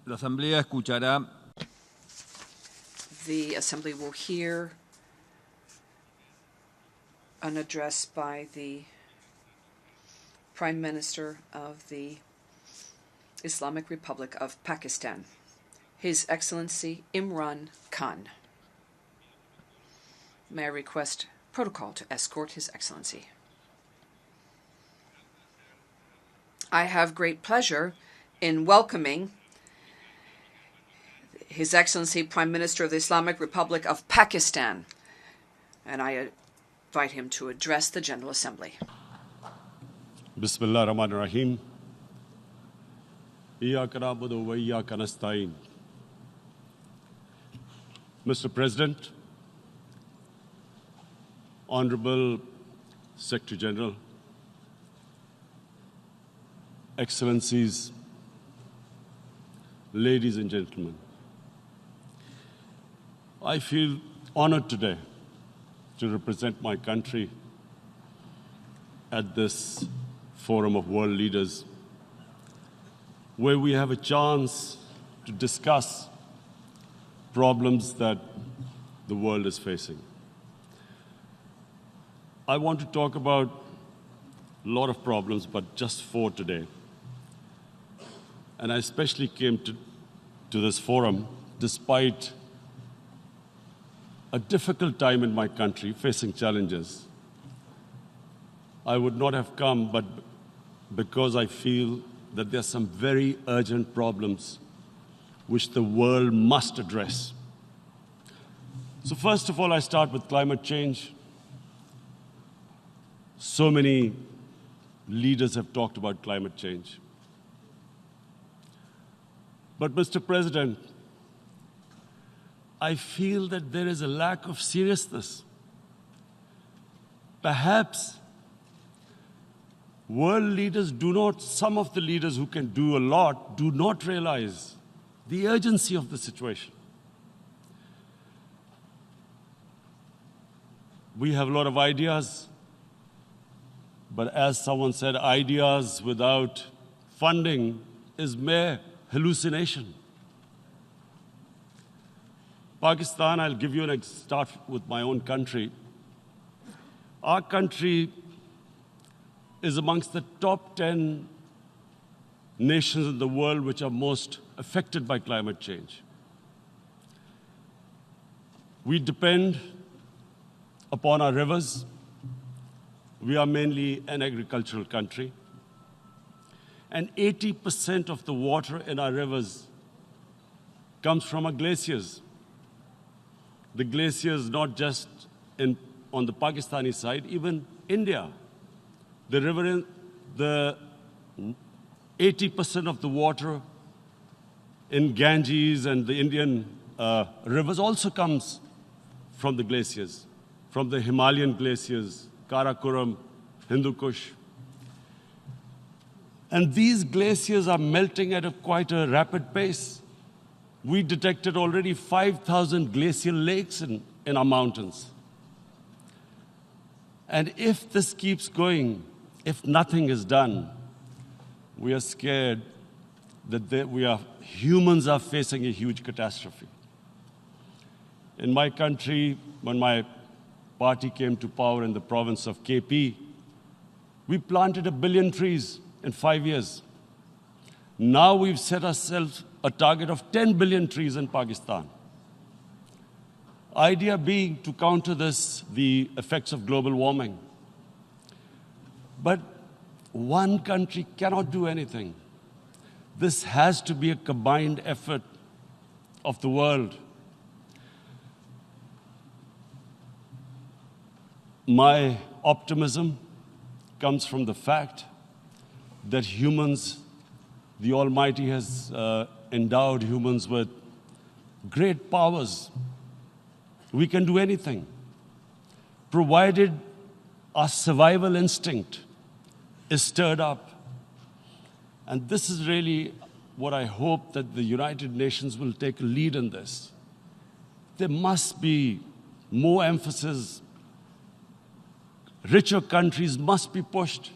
La Asamblea escuchará. The Assembly will hear an address by the Prime Minister of the Islamic Republic of Pakistan, His Excellency Imran Khan. May I request protocol to escort His Excellency. I have great pleasure in welcoming His Excellency Prime Minister of the Islamic Republic of Pakistan, and I invite him to address the General Assembly. Bismillah ar-Rahman ar-Rahim. Iyyaka na'budu wa iyyaka nasta'in. Mr. President, Honorable Secretary General, Excellencies, ladies and gentlemen, I feel honored today to represent my country at this forum of world leaders, where we have a chance to discuss problems that the world is facing. I want to talk about a lot of problems, but just 4 today. And I especially came to this forum despite a difficult time in my country, facing challenges. I would not have come, but because I feel that there are some very urgent problems which the world must address. So first of all, I start with climate change. So many leaders have talked about climate change. But Mr. President, I feel that there is a lack of seriousness. Perhaps world leaders some of the leaders who can do a lot, do not realize the urgency of the situation. We have a lot of ideas, but as someone said, ideas without funding is mere hallucination. Pakistan, I'll give you start with my own country. Our country is amongst the top 10 nations in the world which are most affected by climate change. We depend upon our rivers. We are mainly an agricultural country. And 80% of the water in our rivers comes from our glaciers. The glaciers not just on the Pakistani side, even India. The 80% of the water in Ganges and the Indian rivers also comes from the glaciers, from the Himalayan glaciers, Karakoram, Hindu Kush. And these glaciers are melting at quite a rapid pace. We detected already 5,000 glacial lakes in our mountains. And if this keeps going, if nothing is done, we are scared that humans are facing a huge catastrophe. In my country, when my party came to power in the province of KP, we planted 1 billion trees in 5 years. Now we've set ourselves a target of 10 billion trees in Pakistan. Idea being to counter the effects of global warming. But one country cannot do anything. This has to be a combined effort of the world. My optimism comes from the fact that humans, the Almighty has endowed humans with great powers. We can do anything, provided our survival instinct is stirred up. And this is really what I hope that the United Nations will take a lead in this. There must be more emphasis. Richer countries must be pushed.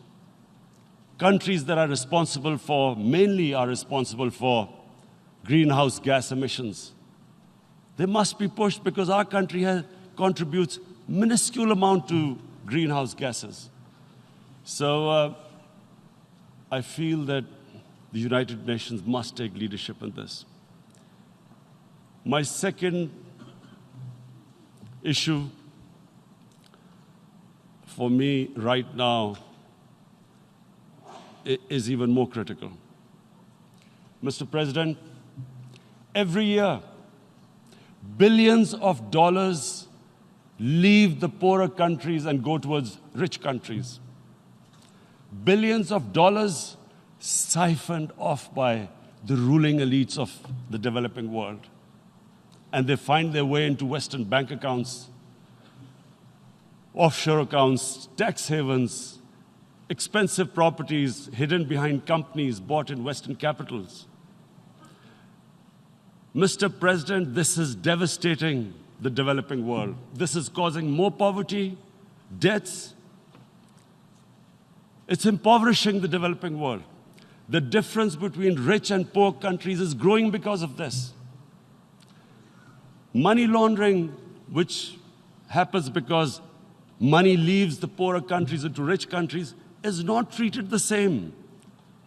Countries that are responsible for greenhouse gas emissions. They must be pushed because our country contributes minuscule amount to greenhouse gases. So I feel that the United Nations must take leadership in this. My second issue for me right now is even more critical. Mr. President, every year, billions of dollars leave the poorer countries and go towards rich countries. Billions of dollars siphoned off by the ruling elites of the developing world. And they find their way into Western bank accounts, offshore accounts, tax havens, expensive properties hidden behind companies bought in Western capitals. Mr. President, this is devastating the developing world. This is causing more poverty, debts. It's impoverishing the developing world. The difference between rich and poor countries is growing because of this. Money laundering, which happens because money leaves the poorer countries into rich countries, is not treated the same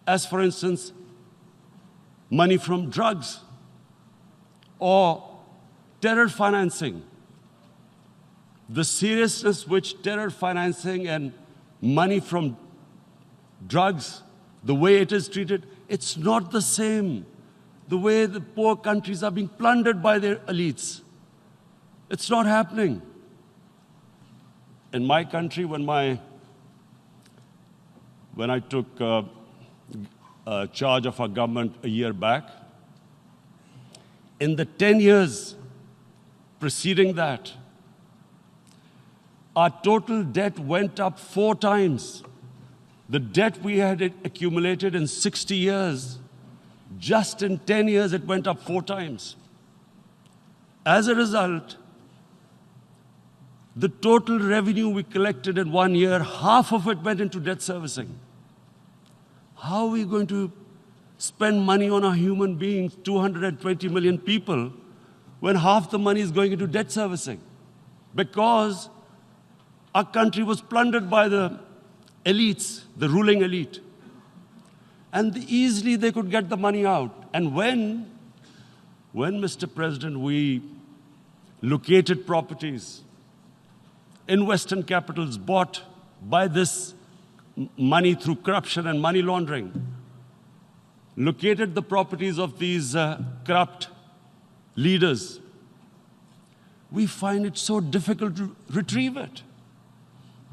as, for instance, money from drugs or terror financing. The seriousness which terror financing and money from drugs, the way it is treated, it's not the same. The way the poor countries are being plundered by their elites. It's not happening. In my country, when I took charge of our government a year back, in the 10 years preceding that, our total debt went up 4 times. The debt we had accumulated in 60 years, just in 10 years, it went up 4 times. As a result, the total revenue we collected in 1 year, half of it went into debt servicing. How are we going to spend money on our human beings, 220 million people, when half the money is going into debt servicing? Because our country was plundered by the elites, the ruling elite. And easily they could get the money out. And when, Mr. President, we located properties in Western capitals bought by this money through corruption and money laundering, located the properties of these corrupt leaders, we find it so difficult to retrieve it.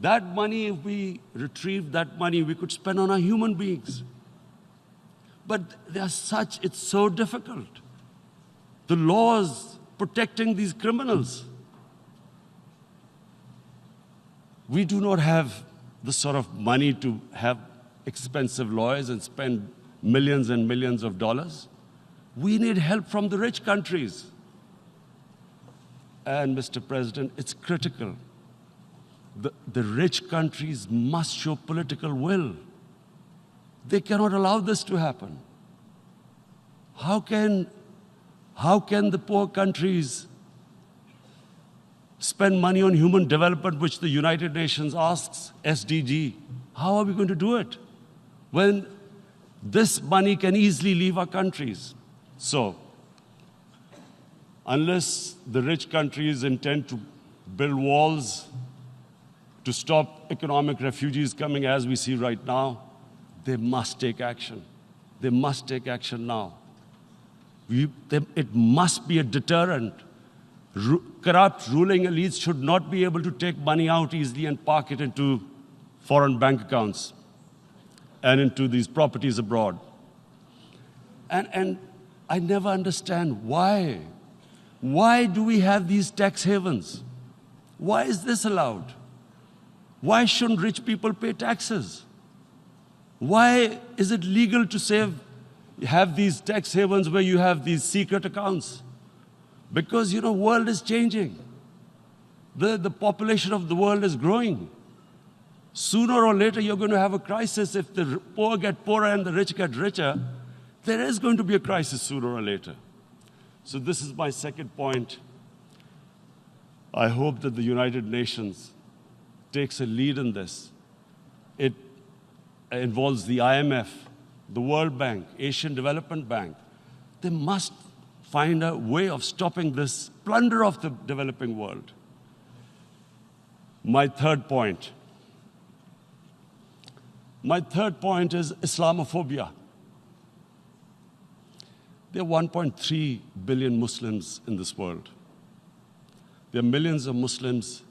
That money, if we retrieved that money, we could spend on our human beings. But it's so difficult. The laws protecting these criminals. We do not have the sort of money to have expensive lawyers and spend millions and millions of dollars. We need help from the rich countries. And, Mr. President, it's critical. The rich countries must show political will. They cannot allow this to happen. How can the poor countries spend money on human development, which the United Nations asks, SDG? How are we going to do it when this money can easily leave our countries? So, unless the rich countries intend to build walls to stop economic refugees coming as we see right now, they must take action. They must take action now. It must be a deterrent. Corrupt ruling elites should not be able to take money out easily and park it into foreign bank accounts and into these properties abroad. And I never understand why. Why do we have these tax havens? Why is this allowed? Why shouldn't rich people pay taxes? Why is it legal to have these tax havens where you have these secret accounts? Because, the world is changing. The population of the world is growing. Sooner or later, you're going to have a crisis if the poor get poorer and the rich get richer. There is going to be a crisis sooner or later. So this is my second point. I hope that the United Nations takes a lead in this. It involves the IMF, the World Bank, Asian Development Bank. They must find a way of stopping this plunder of the developing world. My third point is Islamophobia. There are 1.3 billion Muslims in this world. There are millions of Muslims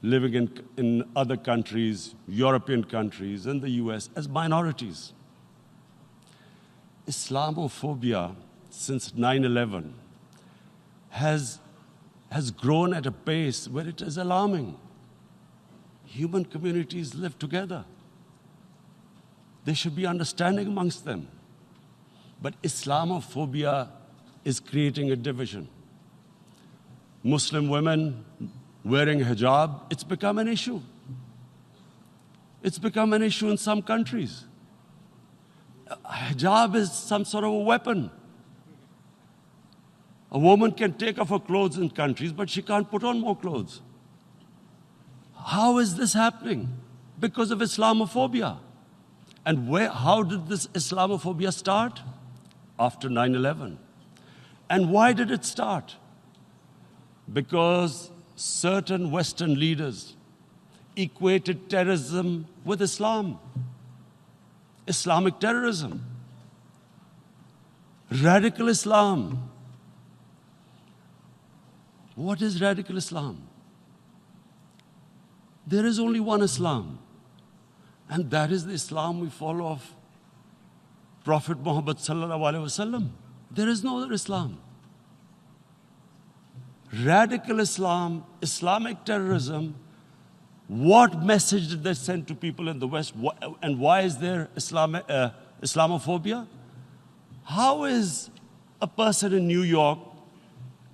living in other countries, European countries, in the US, as minorities. Islamophobia, since 9/11, has grown at a pace where it is alarming. Human communities live together. There should be understanding amongst them. But Islamophobia is creating a division. Muslim women wearing hijab, it's become an issue. It's become an issue in some countries. Hijab is some sort of a weapon. A woman can take off her clothes in countries, but she can't put on more clothes. How is this happening? Because of Islamophobia. And how did this Islamophobia start? After 9/11. And why did it start? Because certain Western leaders equated terrorism with Islam. Islamic terrorism. Radical Islam. What is radical Islam? There is only one Islam. And that is the Islam we follow of Prophet Muhammad sallallahu alaihi wasallam. There is no other Islam. Radical Islam, Islamic terrorism, what message did they send to people in the West? And why is there Islamophobia? How is a person in New York,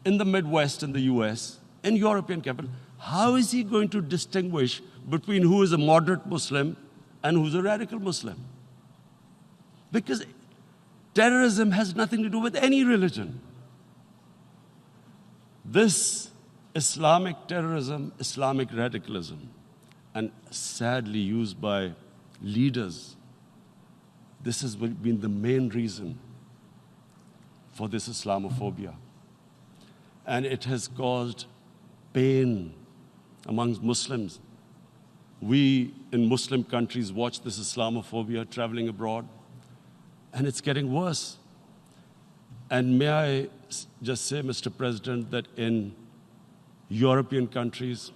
in the Midwest, in the US, in European capital, how is he going to distinguish between who is a moderate Muslim and who's a radical Muslim? Because terrorism has nothing to do with any religion. This Islamic terrorism, Islamic radicalism, and sadly used by leaders, this has been the main reason for this Islamophobia. And it has caused pain amongst Muslims. We in Muslim countries watch this Islamophobia traveling abroad, and it's getting worse. And may I just say, Mr. President, that in European countries,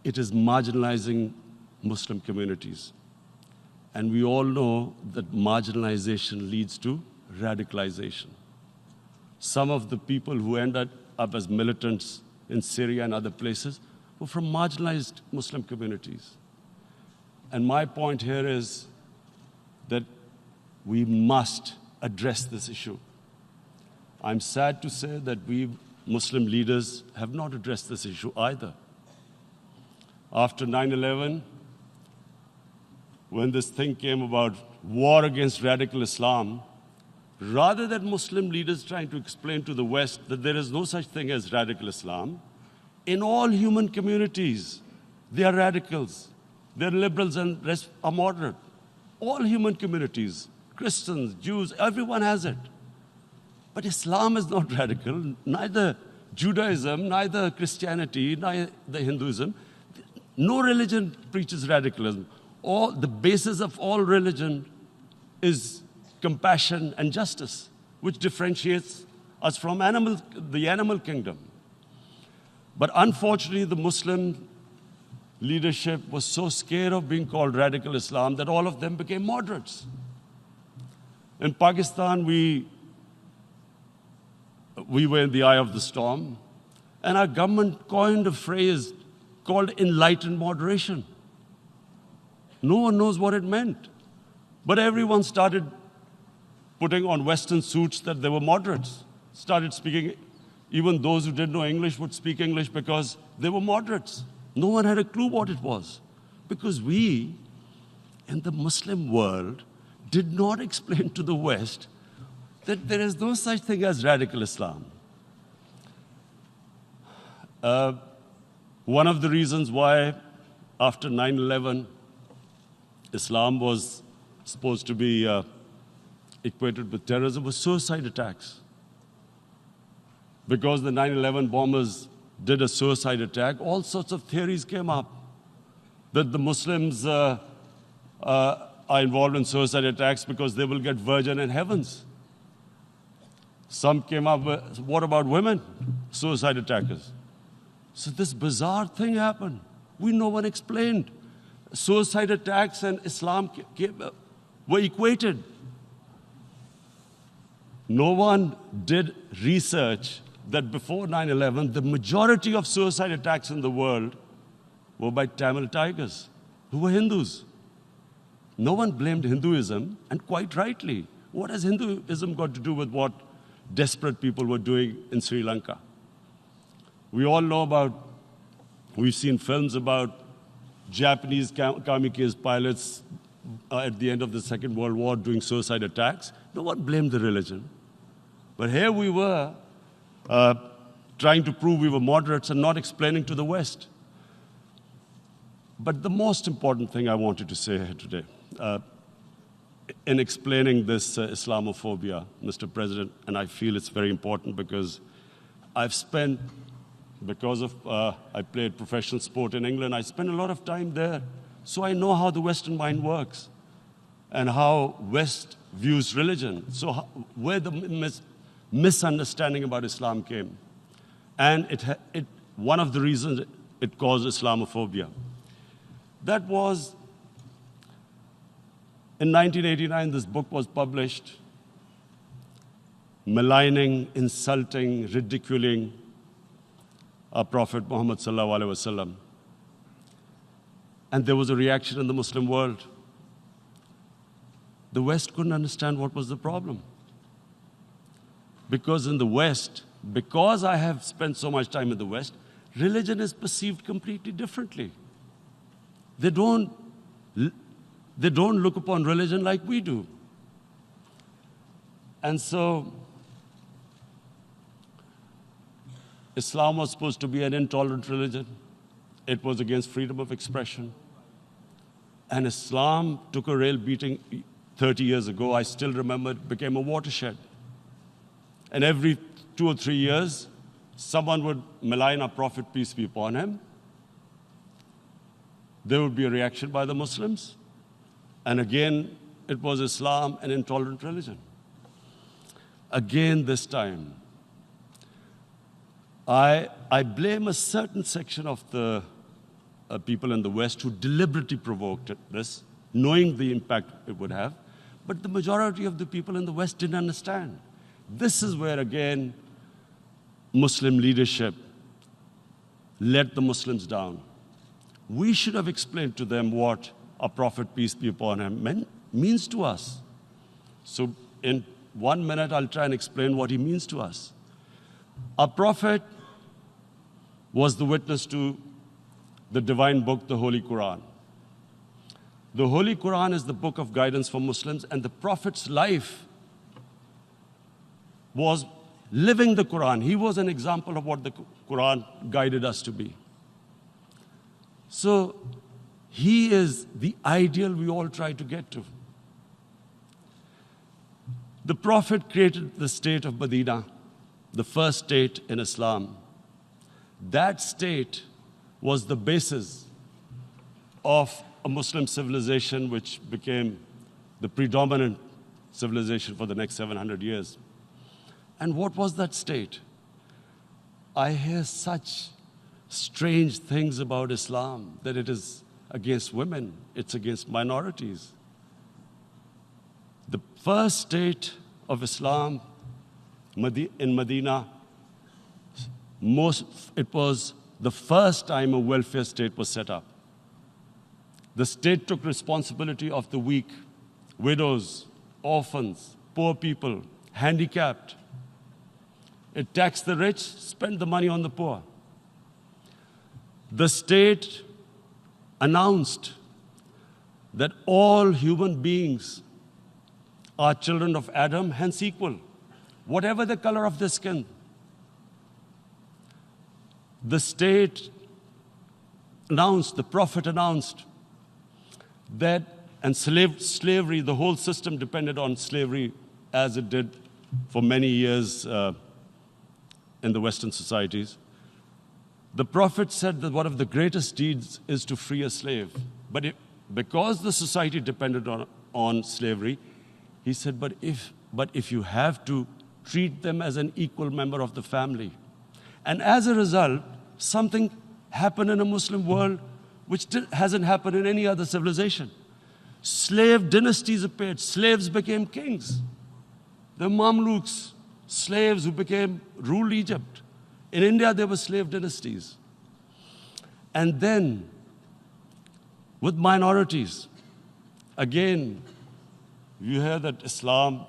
it is marginalizing Muslim communities. And we all know that marginalization leads to radicalization. Some of the people who ended up as militants in Syria and other places were from marginalized Muslim communities. And my point here is that we must address this issue. I'm sad to say that we Muslim leaders have not addressed this issue either. After 9/11, when this thing came about war against radical Islam, rather than Muslim leaders trying to explain to the West that there is no such thing as radical Islam, in all human communities, they are radicals. They're liberals and rest are moderate. All human communities, Christians, Jews, everyone has it. But Islam is not radical, neither Judaism, neither Christianity, neither Hinduism. No religion preaches radicalism. The basis of all religion is compassion and justice, which differentiates us from the animal kingdom. But unfortunately, the Muslim leadership was so scared of being called radical Islam that all of them became moderates. In Pakistan, we were in the eye of the storm, and our government coined a phrase called enlightened moderation. No one knows what it meant, but everyone started putting on Western suits that they were moderates, started speaking. Even those who didn't know English would speak English because they were moderates. No one had a clue what it was. Because we, in the Muslim world, did not explain to the West that there is no such thing as radical Islam. One of the reasons why after 9/11 Islam was supposed to be equated with terrorism was suicide attacks. Because the 9/11 bombers did a suicide attack, all sorts of theories came up that the Muslims are involved in suicide attacks because they will get virgin in heavens. Some came up with, what about women, suicide attackers? So this bizarre thing happened. No one explained. Suicide attacks and Islam were equated. No one did research that before 9/11, the majority of suicide attacks in the world were by Tamil Tigers, who were Hindus. No one blamed Hinduism, and quite rightly. What has Hinduism got to do with what desperate people were doing in Sri Lanka? We all know we've seen films about Japanese kamikaze pilots at the end of the Second World War doing suicide attacks. No one blamed the religion. But here we were trying to prove we were moderates and not explaining to the West. But the most important thing I wanted to say here today, in explaining this Islamophobia, Mr. President, and I feel it's very important because I played professional sport in England, I spent a lot of time there, so I know how the Western mind works and how West views religion. So where the misunderstanding about Islam came. And one of the reasons it caused Islamophobia. That was, in 1989, this book was published, maligning, insulting, ridiculing our Prophet Muhammad sallallahu alaihi wasallam. And there was a reaction in the Muslim world. The West couldn't understand what was the problem. Because in the West, because I have spent so much time in the West, religion is perceived completely differently. They don't look upon religion like we do. And so, Islam was supposed to be an intolerant religion. It was against freedom of expression. And Islam took a real beating 30 years ago. I still remember it became a watershed. And every 2 or 3 years, someone would malign our Prophet, peace be upon him. There would be a reaction by the Muslims. And again, it was Islam, an intolerant religion. Again, this time, I blame a certain section of the people in the West who deliberately provoked this, knowing the impact it would have. But the majority of the people in the West didn't understand. This is where, again, Muslim leadership let the Muslims down. We should have explained to them what our Prophet, peace be upon him, means to us. So in 1 minute, I'll try and explain what he means to us. Our Prophet was the witness to the divine book, the Holy Quran. The Holy Quran is the book of guidance for Muslims, and the Prophet's life was living the Quran. He was an example of what the Quran guided us to be. So he is the ideal we all try to get to. The Prophet created the state of Medina, the first state in Islam. That state was the basis of a Muslim civilization which became the predominant civilization for the next 700 years. And what was that state? I hear such strange things about Islam, that it is against women, it's against minorities. The first state of Islam in Medina, it was the first time a welfare state was set up. The state took responsibility of the weak, widows, orphans, poor people, handicapped. It taxed the rich, spent the money on the poor. The state announced that all human beings are children of Adam, hence equal, whatever the color of their skin. The state announced, the Prophet announced that, and slavery, the whole system depended on slavery as it did for many years in the Western societies. The Prophet said that one of the greatest deeds is to free a slave. But because the society depended on slavery, he said, but if you have to, treat them as an equal member of the family. And as a result, something happened in a Muslim world which hasn't happened in any other civilization. Slave dynasties appeared. Slaves became kings. The Mamluks, slaves who ruled Egypt. In India, there were slave dynasties. And then, with minorities, again, you hear that Islam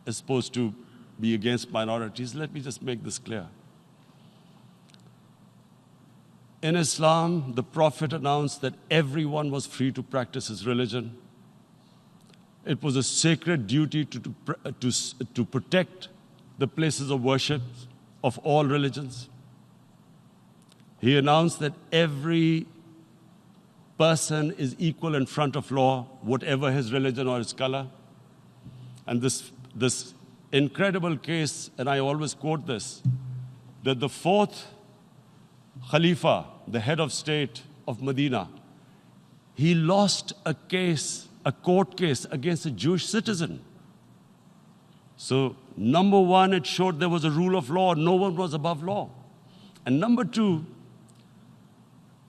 is supposed to be against minorities. Let me just make this clear. In Islam, the Prophet announced that everyone was free to practice his religion. It was a sacred duty to protect the places of worship of all religions. He announced that every person is equal in front of law, whatever his religion or his color. And this incredible case, and I always quote this, that the fourth Khalifa, the head of state of Medina, he lost a court case against a Jewish citizen. So, number one, it showed there was a rule of law, no one was above law. And number two,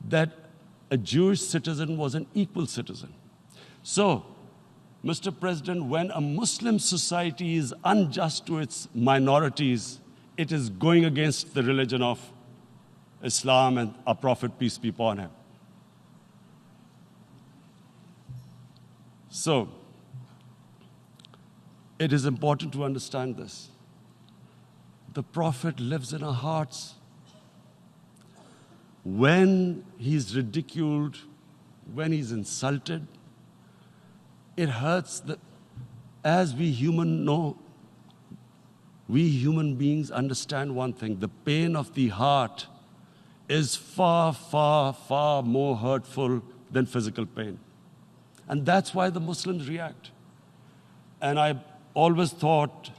that a Jewish citizen was an equal citizen. So, Mr. President, when a Muslim society is unjust to its minorities, it is going against the religion of Islam and our Prophet, peace be upon him. So, it is important to understand this. The Prophet lives in our hearts. When he's ridiculed, when he's insulted, it hurts. As we human beings understand one thing, the pain of the heart is far, far, far more hurtful than physical pain. And that's why the Muslims react. And I always thought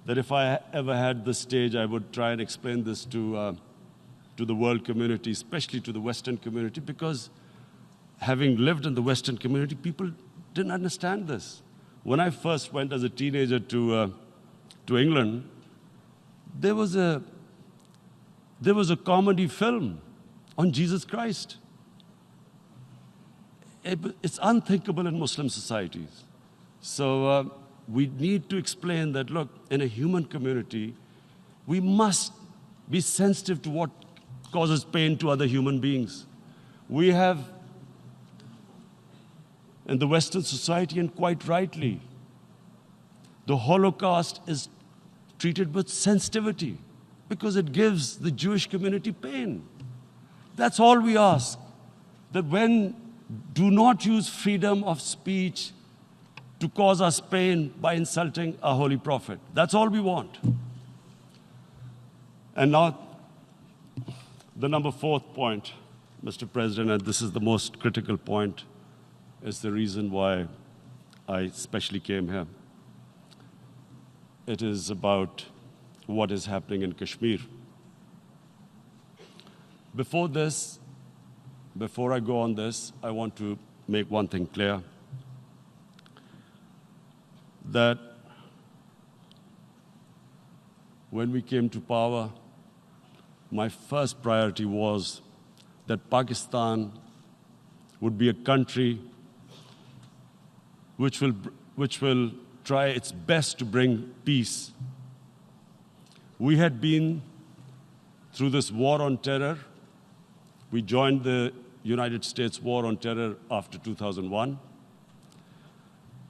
that if I ever had the stage, I would try and explain this to the world community, especially to the Western community, because having lived in the Western community, people didn't understand this. When I first went as a teenager to England, there was a comedy film on Jesus Christ. It's unthinkable in Muslim societies. So we need to explain that, look, in a human community, we must be sensitive to what causes pain to other human beings. We have, in the Western society, and quite rightly, the Holocaust is treated with sensitivity because it gives the Jewish community pain. That's all we ask. That do not use freedom of speech to cause us pain by insulting our holy prophet. That's all we want. And now, the number fourth point, Mr. President, and this is the most critical point, is the reason why I especially came here. It is about what is happening in Kashmir. Before I go on this, I want to make one thing clear, that when we came to power, my first priority was that Pakistan would be a country which will try its best to bring peace. We had been through this war on terror. We joined the United States war on terror after 2001.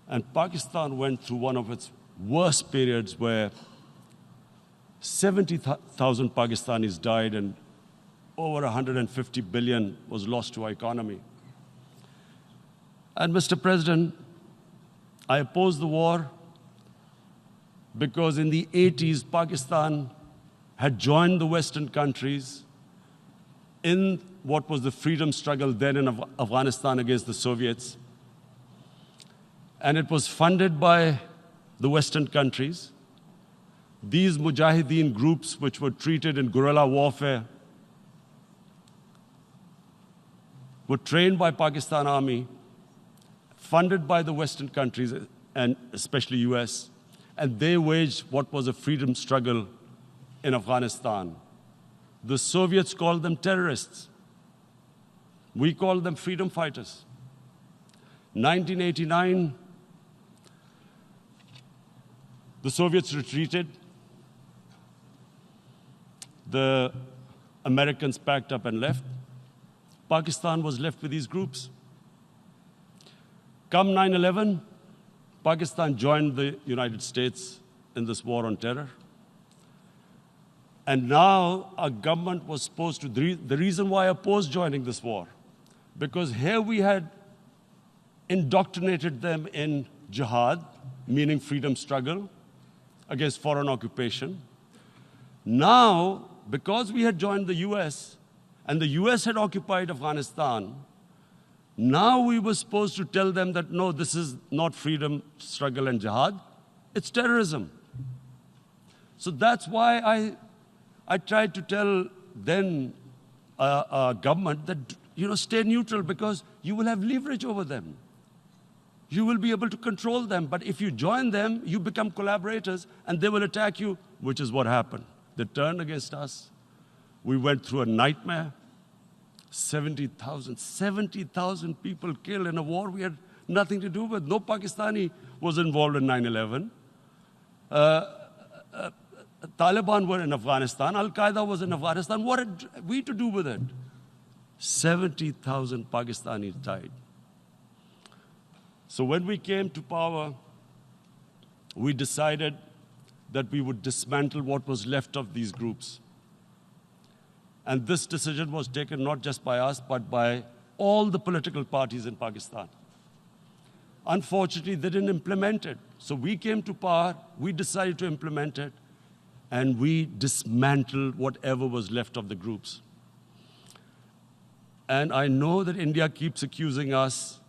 And Pakistan went through one of its worst periods where 70,000 Pakistanis died and over 150 billion was lost to our economy. And Mr. President, I opposed the war because in the 80s, Pakistan had joined the Western countries in what was the freedom struggle then in Afghanistan against the Soviets. And it was funded by the Western countries. These Mujahideen groups, which were treated in guerrilla warfare, were trained by Pakistan Army, funded by the Western countries, and especially US, and they waged what was a freedom struggle in Afghanistan. The Soviets called them terrorists. We called them freedom fighters. 1989, the Soviets retreated. The Americans packed up and left. Pakistan was left with these groups. Come 9/11, Pakistan joined the United States in this war on terror. And now our government was supposed to, the reason why I opposed joining this war, because here we had indoctrinated them in jihad, meaning freedom struggle against foreign occupation. Now, because we had joined the US, and the US had occupied Afghanistan, now we were supposed to tell them that, no, this is not freedom struggle and jihad, it's terrorism. So that's why I tried to tell then government that, stay neutral because you will have leverage over them. You will be able to control them. But if you join them, you become collaborators and they will attack you, which is what happened. They turned against us. We went through a nightmare. 70,000 people killed in a war we had nothing to do with. No Pakistani was involved in 9/11. Taliban were in Afghanistan. Al-Qaeda was in Afghanistan. What had we to do with it? 70,000 Pakistanis died. So when we came to power, we decided that we would dismantle what was left of these groups. And this decision was taken not just by us, but by all the political parties in Pakistan. Unfortunately, they didn't implement it. So we came to power, we decided to implement it, and we dismantled whatever was left of the groups. And I know that India keeps accusing us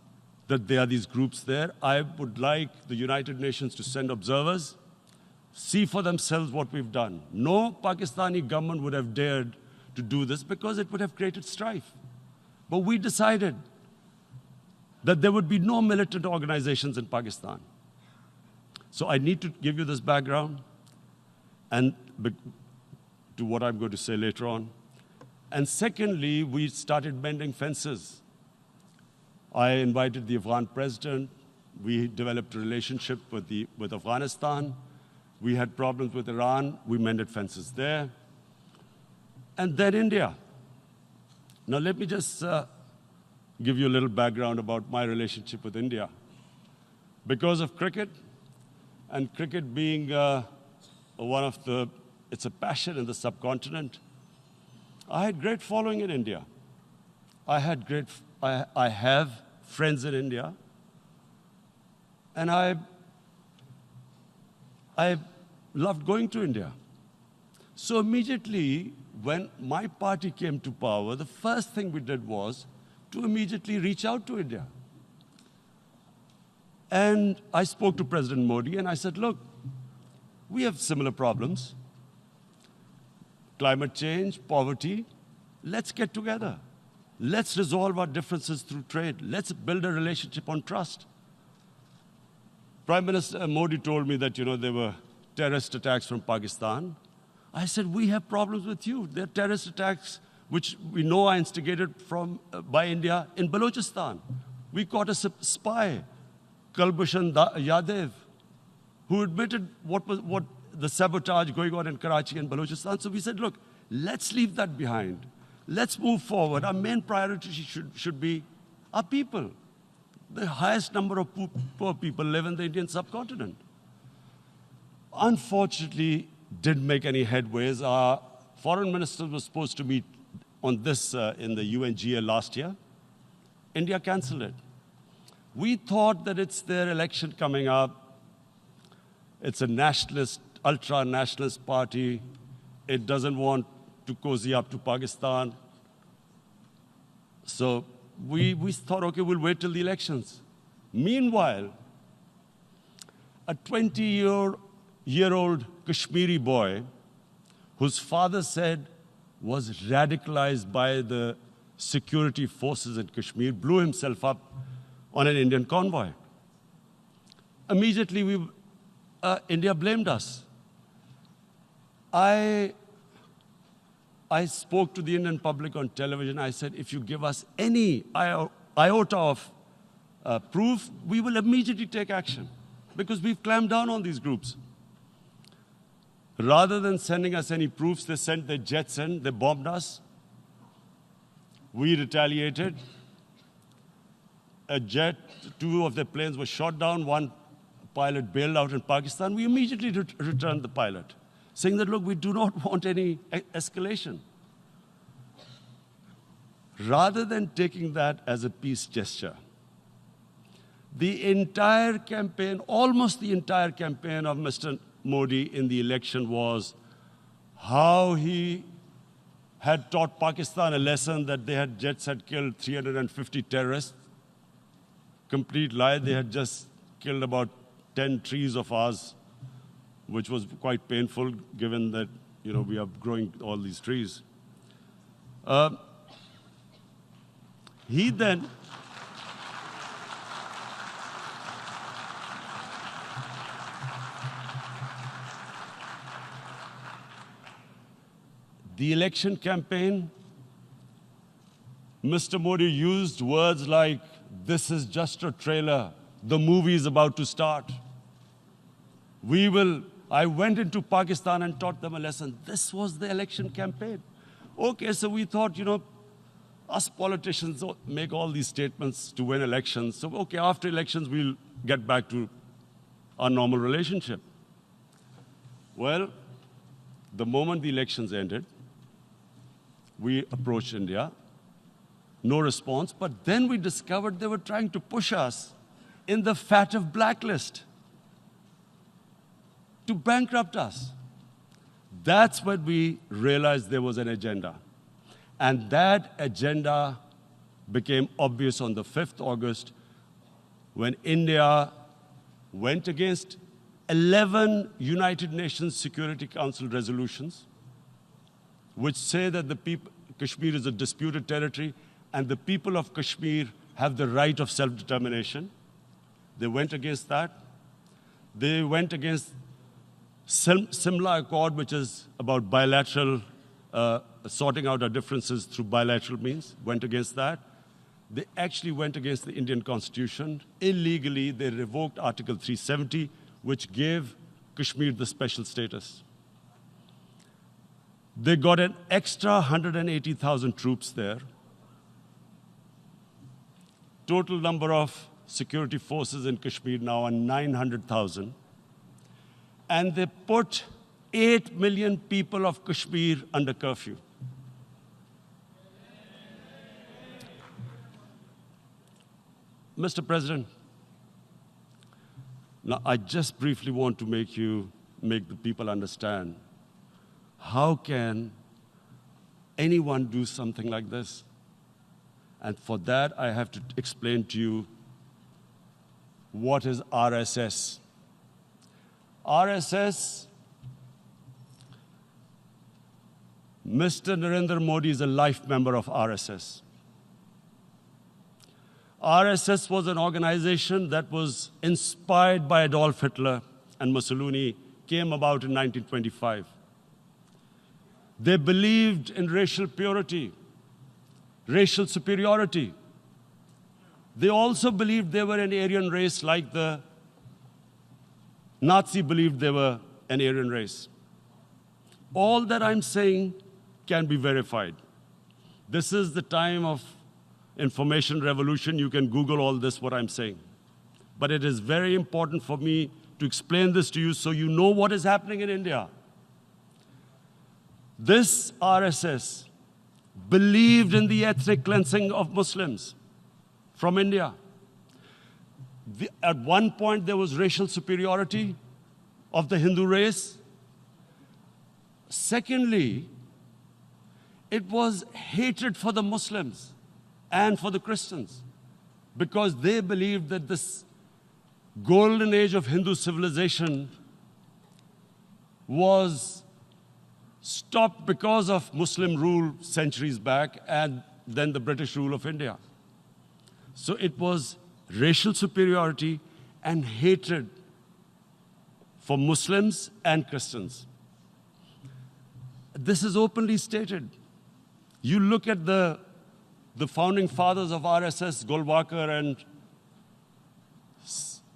that there are these groups there. I would like the United Nations to send observers, see for themselves what we've done. No Pakistani government would have dared to do this because it would have created strife. But we decided that there would be no militant organizations in Pakistan. So I need to give you this background and to what I'm going to say later on. And secondly, we started mending fences. I invited the Afghan president. We developed a relationship with Afghanistan. We had problems with Iran. We mended fences there. And then India. Now let me just give you a little background about my relationship with India. Because of cricket, and cricket being it's a passion in the subcontinent, I had great following in India. I have friends in India, and I loved going to India. So immediately, when my party came to power, the first thing we did was to immediately reach out to India. And I spoke to President Modi, and I said, look, we have similar problems. Climate change, poverty, let's get together. Let's resolve our differences through trade. Let's build a relationship on trust. Prime Minister Modi told me that, there were terrorist attacks from Pakistan. I said, we have problems with you. There are terrorist attacks which we know are instigated by India in Balochistan. We caught a spy, Kulbhushan Yadav, who admitted what the sabotage going on in Karachi and Balochistan. So we said, look, let's leave that behind. Let's move forward. Our main priority should be our people. The highest number of poor people live in the Indian subcontinent. Unfortunately, didn't make any headways. Our foreign minister was supposed to meet on this in the UNGA last year. India canceled it. We thought that it's their election coming up. It's a nationalist, ultra-nationalist party. It doesn't want to cozy up to Pakistan. So we thought, okay, we'll wait till the elections. Meanwhile, a 20-year-old Kashmiri boy, whose father said was radicalized by the security forces in Kashmir, blew himself up on an Indian convoy. Immediately, India blamed us. I spoke to the Indian public on television. I said, if you give us any iota of proof, we will immediately take action, because we've clamped down on these groups. Rather than sending us any proofs, they sent their jets in, they bombed us. We retaliated. A jet, 2 of their planes were shot down, 1 pilot bailed out in Pakistan. We immediately returned the pilot, saying that, look, we do not want any escalation. Rather than taking that as a peace gesture, the entire campaign, almost the entire campaign of Mr. Modi in the election was how he had taught Pakistan a lesson that jets had killed 350 terrorists. Complete lie. They had just killed about 10 trees of ours, which was quite painful given that, we are growing all these trees. He then the election campaign, Mr. Modi used words like, this is just a trailer, the movie is about to start. I went into Pakistan and taught them a lesson. This was the election campaign. Okay, so we thought, us politicians make all these statements to win elections. So, okay, after elections, we'll get back to our normal relationship. Well, the moment the elections ended, we approached India. No response, but then we discovered they were trying to push us in the FATF blacklist to bankrupt us. That's when we realized there was an agenda. And that agenda became obvious on the 5th August when India went against 11 United Nations Security Council resolutions, which say that Kashmir is a disputed territory and the people of Kashmir have the right of self-determination. They went against that. They went against Simla Accord, which is about bilateral, sorting out our differences through bilateral means, went against that. They actually went against the Indian Constitution. Illegally, they revoked Article 370, which gave Kashmir the special status. They got an extra 180,000 troops there. Total number of security forces in Kashmir now are 900,000. And they put 8 million people of Kashmir under curfew. Mr. President, now I just briefly want to make the people understand, how can anyone do something like this? And for that, I have to explain to you what is RSS. RSS, Mr. Narendra Modi is a life member of RSS. RSS was an organization that was inspired by Adolf Hitler and Mussolini, came about in 1925. They believed in racial purity, racial superiority. They also believed they were an Aryan race like the Nazi believed they were an Aryan race. All that I'm saying can be verified. This is the time of information revolution. You can Google all this, what I'm saying. But it is very important for me to explain this to you so you know what is happening in India. This RSS believed in the ethnic cleansing of Muslims from India. At one point, there was racial superiority of the Hindu race. Secondly, it was hatred for the Muslims and for the Christians, because they believed that this golden age of Hindu civilization was stopped because of Muslim rule centuries back and then the British rule of India. So it was racial superiority and hatred for Muslims and Christians. This is openly stated. You look at the founding fathers of RSS, Golwalkar and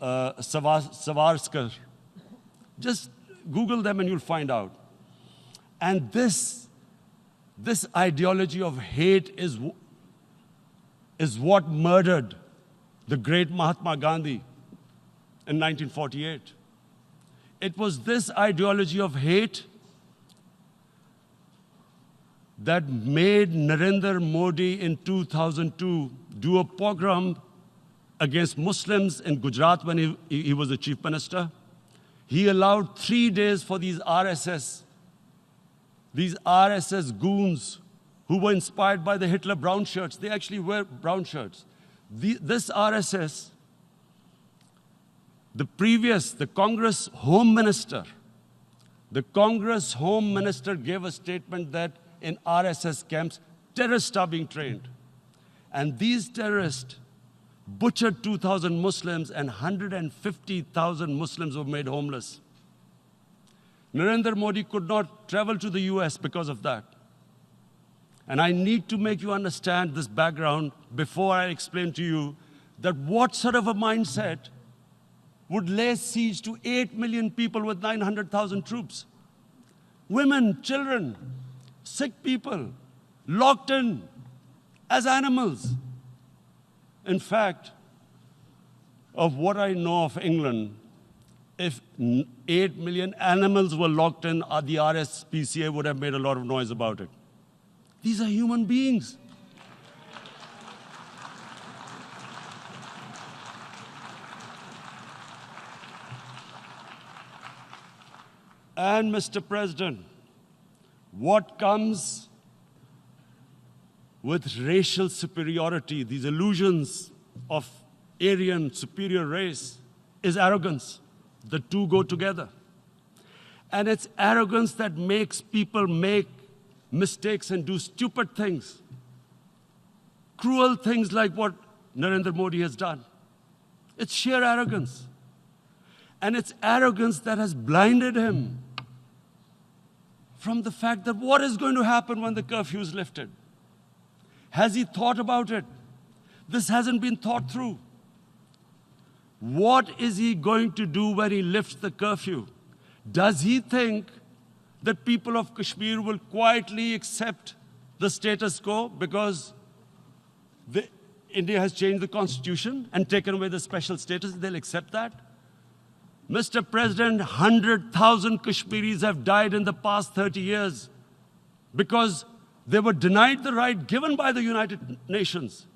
Savarkar. Just Google them and you'll find out. And this ideology of hate is what murdered the great Mahatma Gandhi in 1948. It was this ideology of hate that made Narendra Modi in 2002 do a pogrom against Muslims in Gujarat when he was the chief minister. He allowed 3 days for these RSS goons who were inspired by the Hitler brown shirts. They actually wear brown shirts. This RSS, the Congress Home Minister gave a statement that in RSS camps, terrorists are being trained. And these terrorists butchered 2,000 Muslims and 150,000 Muslims were made homeless. Narendra Modi could not travel to the US because of that. And I need to make you understand this background before I explain to you that what sort of a mindset would lay siege to 8 million people with 900,000 troops. Women, children, sick people, locked in as animals. In fact, of what I know of England, if 8 million animals were locked in, the RSPCA would have made a lot of noise about it. These are human beings. And Mr. President, what comes with racial superiority, these illusions of Aryan superior race, is arrogance. The two go together. And it's arrogance that makes people make mistakes and do stupid things. Cruel things like what Narendra Modi has done. It's sheer arrogance. And it's arrogance that has blinded him from the fact that what is going to happen when the curfew is lifted? Has he thought about it? This hasn't been thought through. What is he going to do when he lifts the curfew? Does he think that people of Kashmir will quietly accept the status quo because India has changed the constitution and taken away the special status? They'll accept that? Mr. President, 100,000 Kashmiris have died in the past 30 years because they were denied the right given by the United Nations,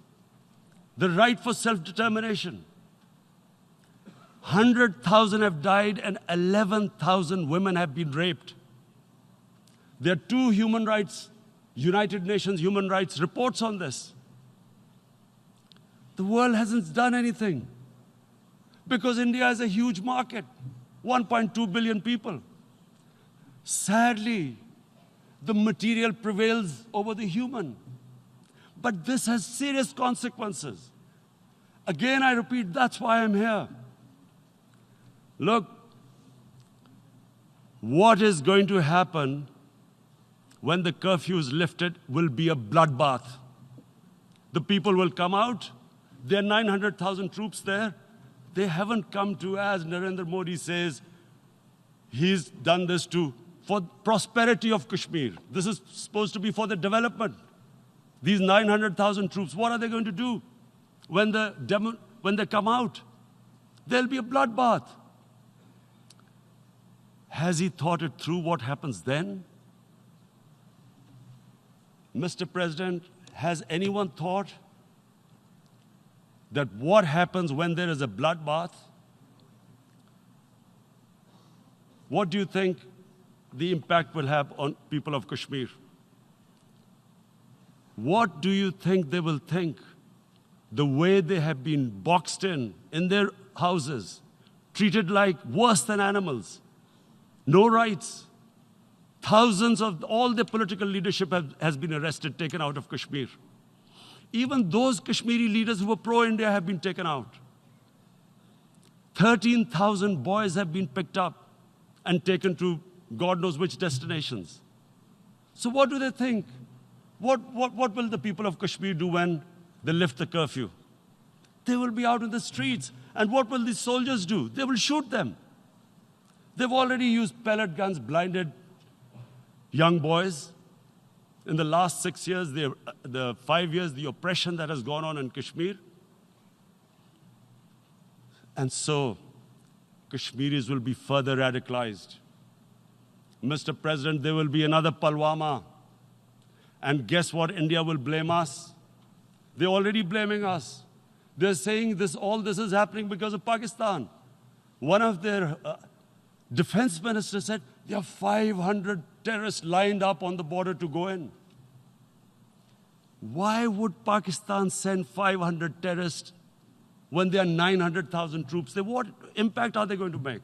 the right for self-determination. 100,000 have died and 11,000 women have been raped. There are 2 United Nations human rights reports on this. The world hasn't done anything because India is a huge market, 1.2 billion people. Sadly, the material prevails over the human. But this has serious consequences. Again, I repeat, that's why I'm here. Look, what is going to happen when the curfew is lifted will be a bloodbath. The people will come out. There are 900,000 troops there. They haven't come to, as Narendra Modi says, he's done this for prosperity of Kashmir. This is supposed to be for the development. These 900,000 troops, what are they going to do when they come out? There'll be a bloodbath. Has he thought it through what happens then? Mr. President, has anyone thought that what happens when there is a bloodbath? What do you think the impact will have on people of Kashmir? What do you think they will think? The way they have been boxed in their houses, treated like worse than animals, no rights. Thousands of all the political leadership has been arrested, taken out of Kashmir. Even those Kashmiri leaders who were pro-India have been taken out. 13,000 boys have been picked up and taken to God knows which destinations. So what do they think? What will the people of Kashmir do when they lift the curfew? They will be out in the streets. And what will these soldiers do? They will shoot them. They've already used pellet guns, blinded young boys. In the last 6 years, the 5 years, the oppression that has gone on in Kashmir. And so, Kashmiris will be further radicalized. Mr. President, there will be another Pulwama. And guess what? India will blame us. They're already blaming us. They're saying all this is happening because of Pakistan. One of their defense ministers said, there are 500 terrorists lined up on the border to go in. Why would Pakistan send 500 terrorists when there are 900,000 troops? What impact are they going to make?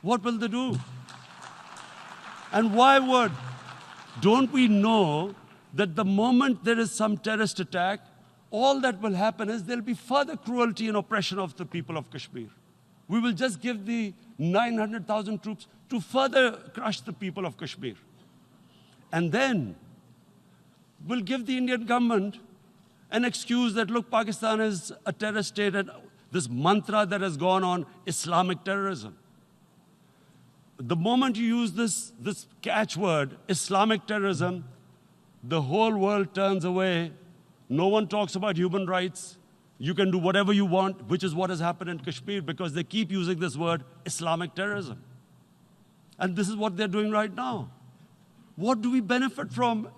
What will they do? And why would? Don't we know that the moment there is some terrorist attack, all that will happen is there'll be further cruelty and oppression of the people of Kashmir. We will just give the 900,000 troops to further crush the people of Kashmir. And then we'll give the Indian government an excuse that, look, Pakistan is a terrorist state, and this mantra that has gone on, Islamic terrorism. The moment you use this catchword, Islamic terrorism, the whole world turns away. No one talks about human rights. You can do whatever you want, which is what has happened in Kashmir, because they keep using this word, Islamic terrorism. And this is what they're doing right now. What do we benefit from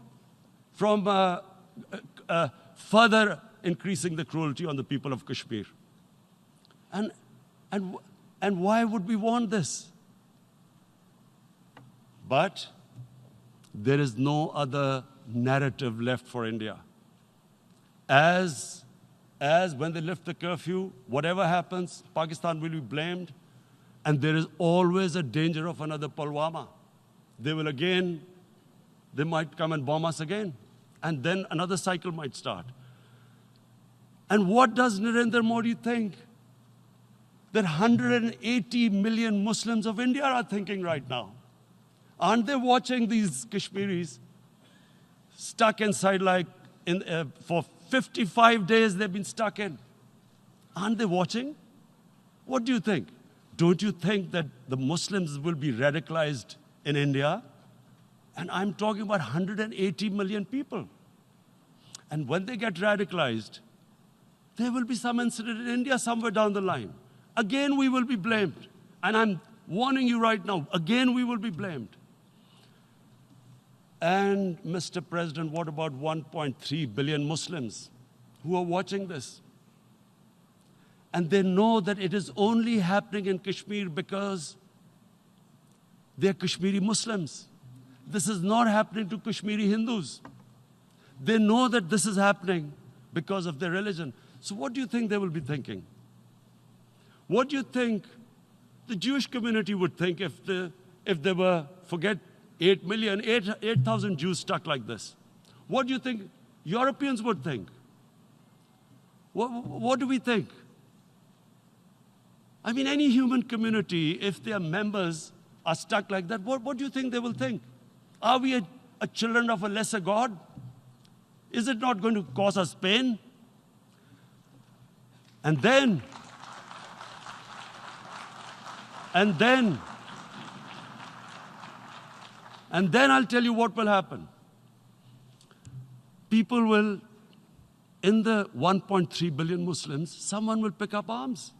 further increasing the cruelty on the people of Kashmir? And why would we want this? But there is no other narrative left for India. As when they lift the curfew, whatever happens, Pakistan will be blamed, and there is always a danger of another Pulwama. They might come and bomb us again, and then another cycle might start. And what does Narendra Modi think? That 180 million Muslims of India are thinking right now. Aren't they watching these Kashmiris stuck inside for 55 days they've been stuck in? Aren't they watching? What do you think? Don't you think that the Muslims will be radicalized in India? And I'm talking about 180 million people. And when they get radicalized, there will be some incident in India somewhere down the line. Again, we will be blamed. And I'm warning you right now, again, we will be blamed. And, Mr. President, what about 1.3 billion Muslims who are watching this? And they know that it is only happening in Kashmir because they're Kashmiri Muslims. This is not happening to Kashmiri Hindus. They know that this is happening because of their religion. So what do you think they will be thinking? What do you think the Jewish community would think if they were, forget 8,000 Jews stuck like this? What do you think Europeans would think? What do we think? I mean, any human community, if their members are stuck like that, what do you think they will think? Are we a children of a lesser God? Is it not going to cause us pain? And then I'll tell you what will happen. People will, in the 1.3 billion Muslims, someone will pick up arms.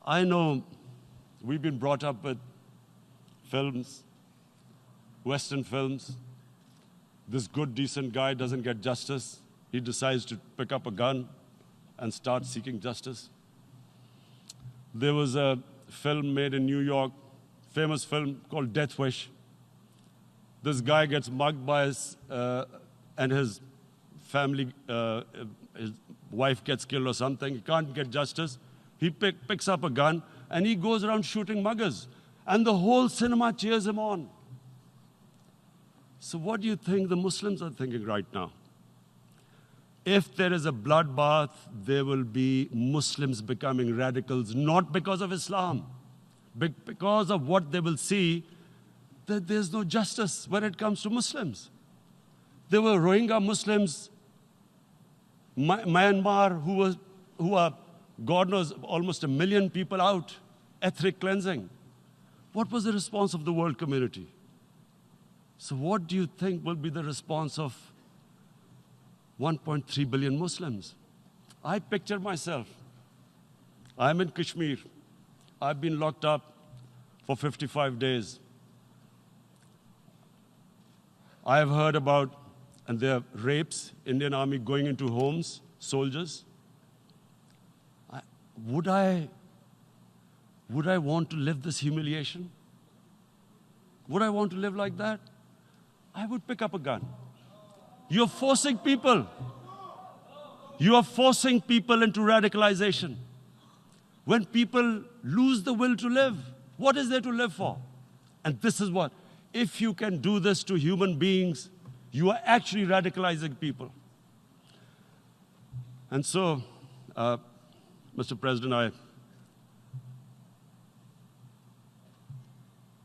I know we've been brought up with films, Western films. This good, decent guy doesn't get justice. he decides to pick up a gun and start seeking justice. There was a film made in New York, famous film called Death Wish. This guy gets mugged by and his family, his wife gets killed or something. He can't get justice. He picks up a gun and he goes around shooting muggers. And the whole cinema cheers him on. So what do you think the Muslims are thinking right now? If there is a bloodbath, there will be Muslims becoming radicals, not because of Islam, but because of what they will see, that there's no justice when it comes to Muslims. There were Rohingya Muslims, Myanmar, who are, God knows, almost 1 million people out, ethnic cleansing. What was the response of the world community? So what do you think will be the response of 1.3 billion Muslims? I picture myself. I'm in Kashmir. I've been locked up for 55 days. I have heard about, and there are rapes, Indian Army going into homes, soldiers. Would I want to live this humiliation? Would I want to live like that? I would pick up a gun. You're forcing people. You are forcing people into radicalization. When people lose the will to live, what is there to live for? And this is what, if you can do this to human beings, you are actually radicalizing people. And so, Mr. President,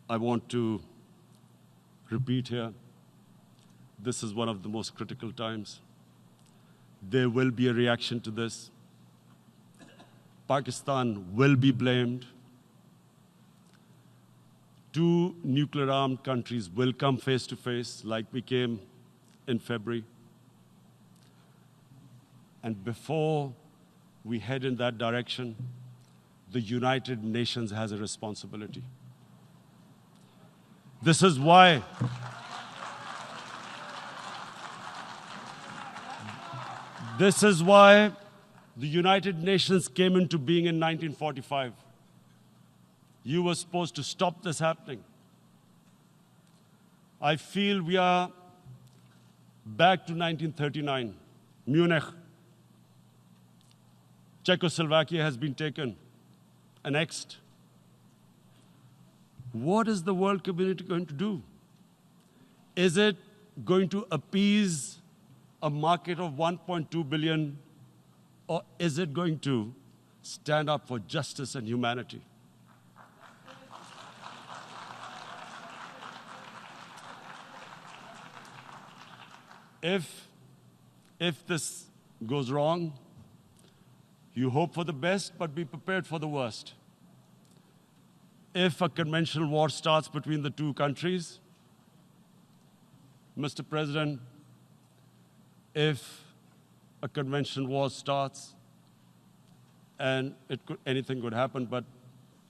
I want to repeat here, this is one of the most critical times. There will be a reaction to this. Pakistan will be blamed. 2 nuclear-armed countries will come face to face like we came in February. And before we head in that direction, the United Nations has a responsibility. This is why the United Nations came into being in 1945. You were supposed to stop this happening. I feel we are back to 1939, Munich. Czechoslovakia has been taken, annexed. What is the world community going to do? Is it going to appease a market of 1.2 billion, or is it going to stand up for justice and humanity? If this goes wrong, you hope for the best, but be prepared for the worst. If a conventional war starts between the 2 countries, Mr. President, if a conventional war starts, and anything could happen, but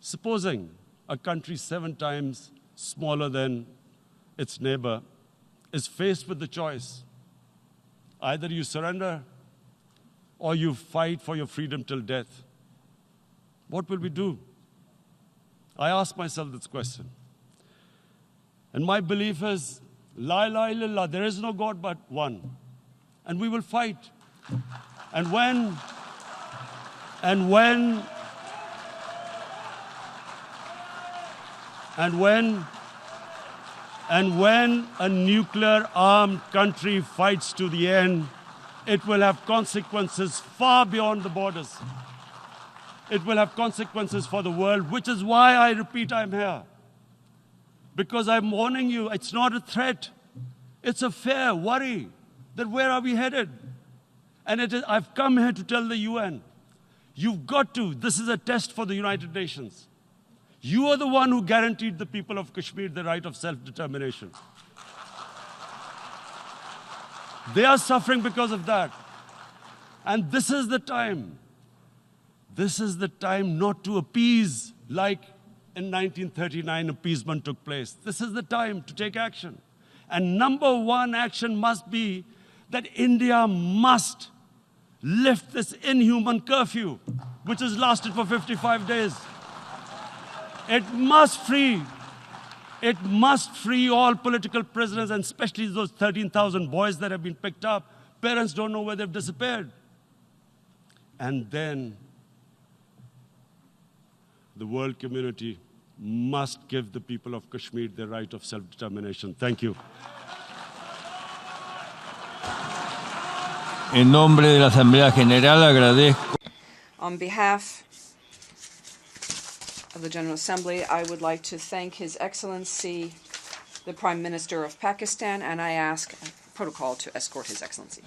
supposing a country 7 times smaller than its neighbor is faced with the choice, either you surrender or you fight for your freedom till death, what will we do? I ask myself this question. And my belief is, La ilaha illallah, there is no God but one. And we will fight. And when a nuclear-armed country fights to the end, it will have consequences far beyond the borders. It will have consequences for the world, which is why I repeat I'm here. Because I'm warning you, it's not a threat. It's a fair worry that where are we headed? And I've come here to tell the UN, you've got to, this is a test for the United Nations. You are the one who guaranteed the people of Kashmir the right of self-determination. They are suffering because of that. And this is the time. This is the time not to appease like in 1939 appeasement took place. This is the time to take action. And number 1 action must be that India must lift this inhuman curfew, which has lasted for 55 days. It must free all political prisoners, and especially those 13,000 boys that have been picked up. Parents don't know where they've disappeared. And then the world community must give the people of Kashmir the right of self-determination. Thank you. En nombre de la Asamblea General agradezco. On behalf of the General Assembly, I would like to thank His Excellency, the Prime Minister of Pakistan, and I ask protocol to escort His Excellency.